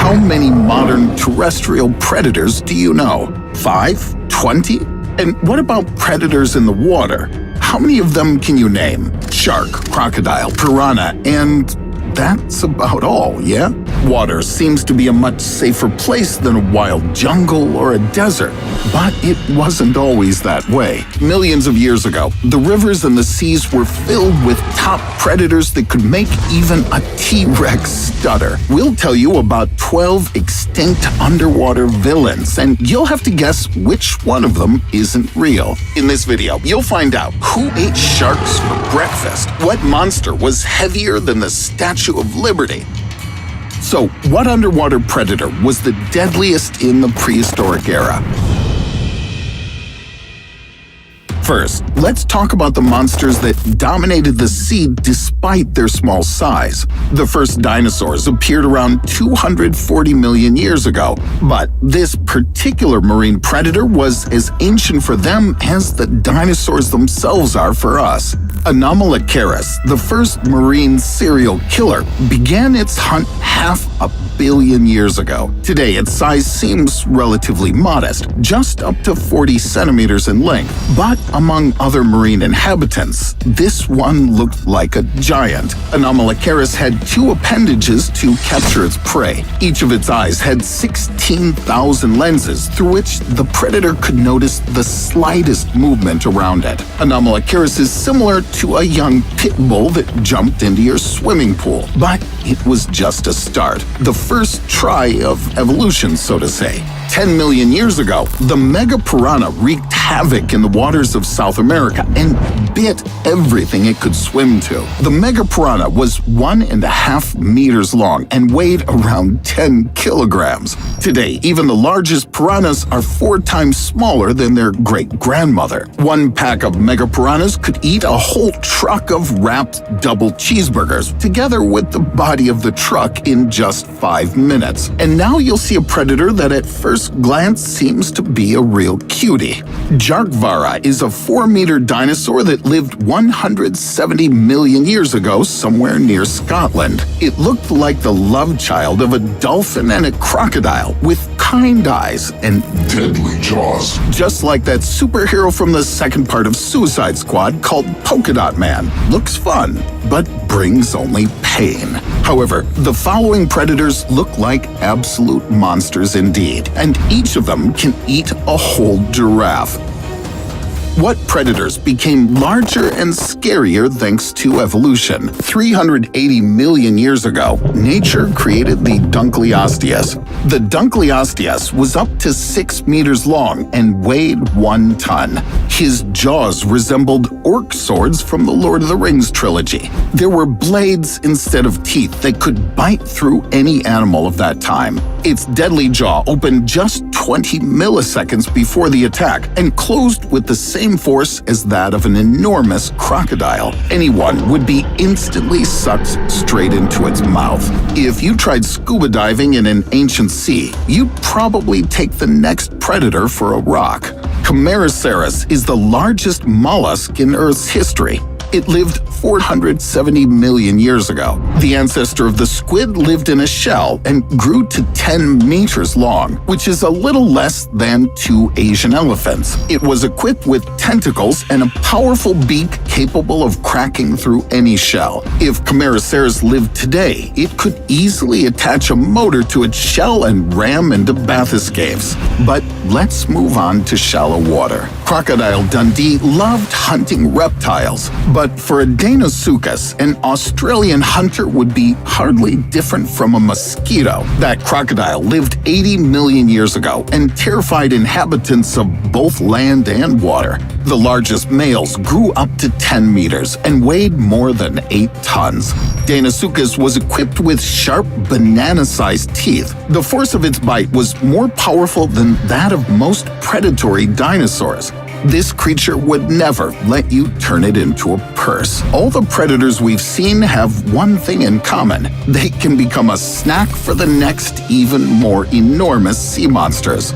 How many modern terrestrial predators do you know? 5? 20? And what about predators in the water? How many of them can you name? Shark, crocodile, piranha, and that's about all, yeah? Water seems to be a much safer place than a wild jungle or a desert. But it wasn't always that way. Millions of years ago, the rivers and the seas were filled with top predators that could make even a T-Rex stutter. We'll tell you about 12 extinct underwater villains, and you'll have to guess which one of them isn't real. In this video, you'll find out who ate sharks for breakfast, what monster was heavier than the Statue of Liberty. So, what underwater predator was the deadliest in the prehistoric era? First, let's talk about the monsters that dominated the sea despite their small size. The first dinosaurs appeared around 240 million years ago, but this particular marine predator was as ancient for them as the dinosaurs themselves are for us. Anomalocaris, the first marine serial killer, began its hunt 500 million years ago. Today, its size seems relatively modest, just up to 40 centimeters in length. But among other marine inhabitants, this one looked like a giant. Anomalocaris had 2 appendages to capture its prey. Each of its eyes had 16,000 lenses through which the predator could notice the slightest movement around it. Anomalocaris is similar to a young pit bull that jumped into your swimming pool, but it was just a start. The first try of evolution, so to say. 10 million years ago, the mega piranha wreaked havoc in the waters of South America and bit everything it could swim to. The mega piranha was 1.5 meters long and weighed around 10 kilograms. Today, even the largest piranhas are 4 times smaller than their great-grandmother. One pack of mega piranhas could eat a whole truck of wrapped double cheeseburgers, together with the body of the truck, in just 5 minutes. And now you'll see a predator that at first glance seems to be a real cutie. Jarkvara is a 4-meter dinosaur that lived 170 million years ago somewhere near Scotland. It looked like the love child of a dolphin and a crocodile, with kind eyes and deadly jaws. Just like that superhero from the second part of Suicide Squad called Polka Dot Man. Looks fun, but brings only pain. However, the following predators look like absolute monsters indeed, and each of them can eat a whole giraffe. What predators became larger and scarier thanks to evolution? 380 million years ago, nature created the Dunkleosteus. The Dunkleosteus was up to 6 meters long and weighed 1 ton. His jaws resembled orc swords from the Lord of the Rings trilogy. There were blades instead of teeth that could bite through any animal of that time. Its deadly jaw opened just 20 milliseconds before the attack and closed with the same force as that of an enormous crocodile. Anyone would be instantly sucked straight into its mouth. If you tried scuba diving in an ancient sea, you'd probably take the next predator for a rock. Camarasaurus is the largest mollusk in Earth's history. It lived 470 million years ago. The ancestor of the squid lived in a shell and grew to 10 meters long, which is a little less than 2 Asian elephants. It was equipped with tentacles and a powerful beak capable of cracking through any shell. If Camarasaurus lived today, it could easily attach a motor to its shell and ram into bath escapes. But let's move on to shallow water. Crocodile Dundee loved hunting reptiles, but for a Deinosuchus, an Australian hunter would be hardly different from a mosquito. That crocodile lived 80 million years ago and terrified inhabitants of both land and water. The largest males grew up to 10 meters and weighed more than 8 tons. Deinosuchus was equipped with sharp, banana-sized teeth. The force of its bite was more powerful than that of most predatory dinosaurs. This creature would never let you turn it into a purse. All the predators we've seen have one thing in common. They can become a snack for the next, even more enormous sea monsters.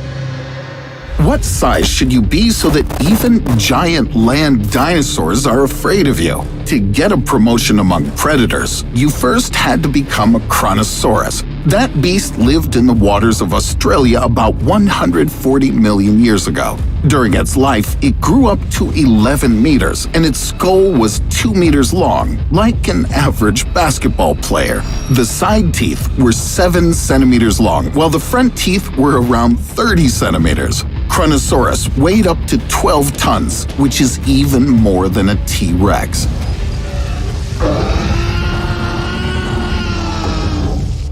What size should you be so that even giant land dinosaurs are afraid of you? To get a promotion among predators, you first had to become a Kronosaurus. That beast lived in the waters of Australia about 140 million years ago. During its life, it grew up to 11 meters, and its skull was 2 meters long, like an average basketball player. The side teeth were 7 centimeters long, while the front teeth were around 30 centimeters. Kronosaurus weighed up to 12 tons, which is even more than a T-Rex.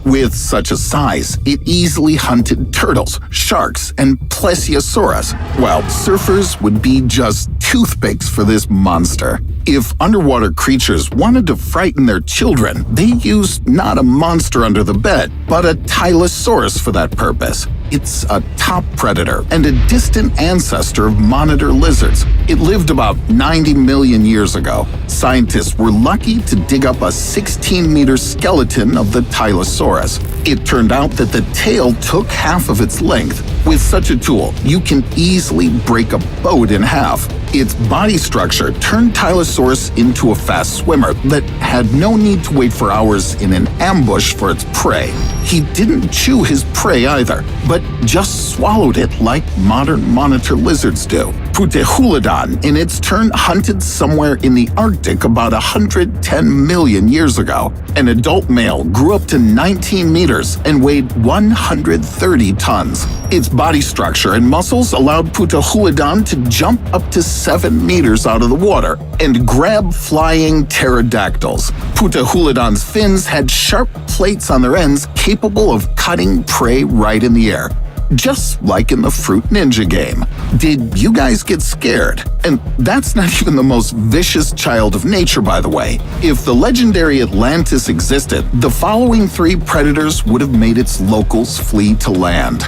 With such a size, it easily hunted turtles, sharks, and plesiosaurs, while surfers would be just toothpicks for this monster. If underwater creatures wanted to frighten their children, they used not a monster under the bed, but a Tylosaurus for that purpose. It's a top predator and a distant ancestor of monitor lizards. It lived about 90 million years ago. Scientists were lucky to dig up a 16-meter skeleton of the Tylosaurus. It turned out that the tail took half of its length. With such a tool, you can easily break a boat in half. Its body structure turned Tylosaurus into a fast swimmer that had no need to wait for hours in an ambush for its prey. He didn't chew his prey either, but just swallowed it like modern monitor lizards do. Putehulodon, in its turn, hunted somewhere in the Arctic about 110 million years ago. An adult male grew up to 19 meters and weighed 130 tons. Its body structure and muscles allowed Putehulodon to jump up to 7 meters out of the water and grab flying pterodactyls. Putehulodon's fins had sharp plates on their ends capable of cutting prey right in the air. Just like in the Fruit Ninja game. Did you guys get scared? And that's not even the most vicious child of nature, by the way. If the legendary Atlantis existed, the following 3 predators would have made its locals flee to land.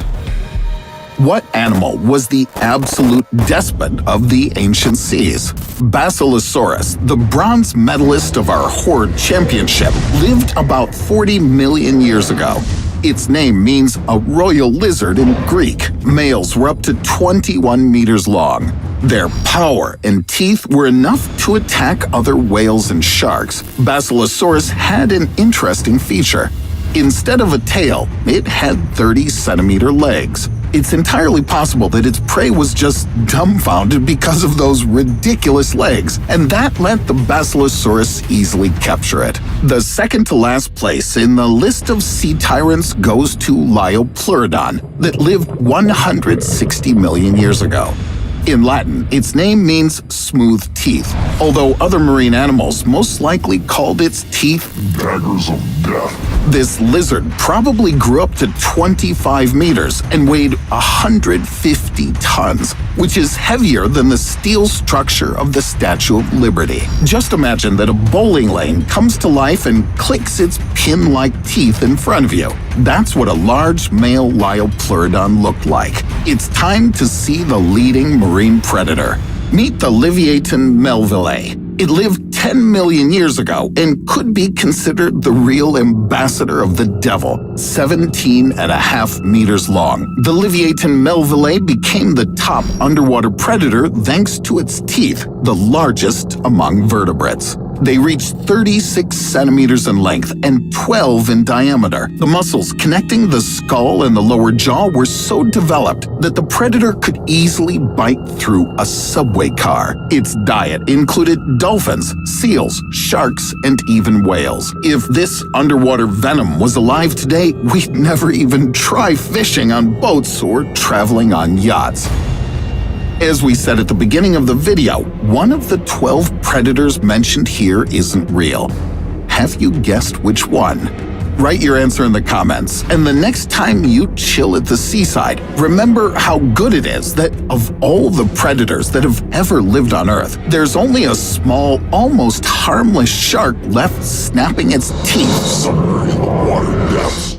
What animal was the absolute despot of the ancient seas? Basilosaurus, the bronze medalist of our Horde Championship, lived about 40 million years ago. Its name means a royal lizard in Greek. Males were up to 21 meters long. Their power and teeth were enough to attack other whales and sharks. Basilosaurus had an interesting feature. Instead of a tail, it had 30-centimeter legs. It's entirely possible that its prey was just dumbfounded because of those ridiculous legs, and that let the Basilosaurus easily capture it. The second to last place in the list of sea tyrants goes to Liopleurodon, that lived 160 million years ago. In Latin, its name means smooth teeth, although other marine animals most likely called its teeth daggers of death. This lizard probably grew up to 25 meters and weighed 150 tons, which is heavier than the steel structure of the Statue of Liberty. Just imagine that a bowling lane comes to life and clicks its pin-like teeth in front of you. That's what a large male Liopleurodon looked like. It's time to see the leading marine predator. Meet the Livyatan melville. It lived 10 million years ago and could be considered the real ambassador of the devil, 17.5 meters long. The Livyatan melville became the top underwater predator thanks to its teeth, the largest among vertebrates. They reached 36 centimeters in length and 12 in diameter. The muscles connecting the skull and the lower jaw were so developed that the predator could easily bite through a subway car. Its diet included dolphins, seals, sharks, and even whales. If this underwater venom was alive today, we'd never even try fishing on boats or traveling on yachts. As we said at the beginning of the video, one of the 12 predators mentioned here isn't real. Have you guessed which one? Write your answer in the comments, and the next time you chill at the seaside, remember how good it is that of all the predators that have ever lived on Earth, there's only a small, almost harmless shark left snapping its teeth somewhere in the water depths.